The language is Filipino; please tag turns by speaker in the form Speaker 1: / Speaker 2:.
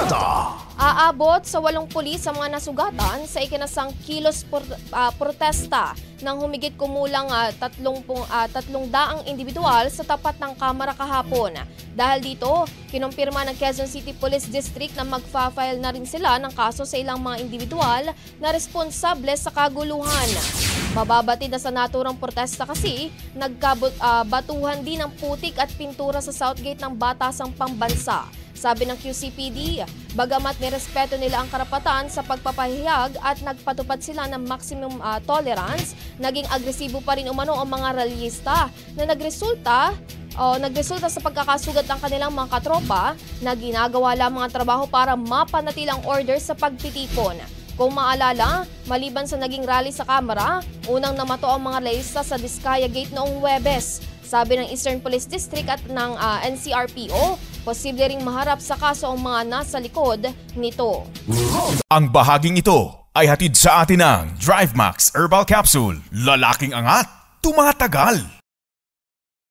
Speaker 1: Barkada.
Speaker 2: Aabot sa 8 pulis ang mga nasugatan sa ikinasang kilos protesta ng humigit kumulang 300 individual sa tapat ng Kamara kahapon. Dahil dito, kinumpirma ng Quezon City Police District na magfa-file na rin sila ng kaso sa ilang mga individual na responsable sa kaguluhan. Mababatid na sa naturang protesta kasi, nagkabatuhan din ng putik at pintura sa Southgate ng Batasang Pambansa. Sabi ng QCPD, bagamat nirespeto nila ang karapatan sa pagpapahayag at nagpatupad sila ng maximum tolerance, naging agresibo pa rin umano ang mga rallyista na nagresulta sa pagkakasugat ng kanilang mga katropa na ginagawa lamang ang trabaho para mapanatilang order sa pagtitipon. Kung maalala, maliban sa naging rally sa Kamara, unang namato ang mga rallyista sa Diskaya Gate noong Huwebes. Sabi ng Eastern Police District at ng NCRPO, posible ring maharap sa kaso ang mga nasa likod nito.
Speaker 1: Ang bahaging ito ay hatid sa atin ng DriveMax Herbal Capsule. Lalaking angat, tumatagal.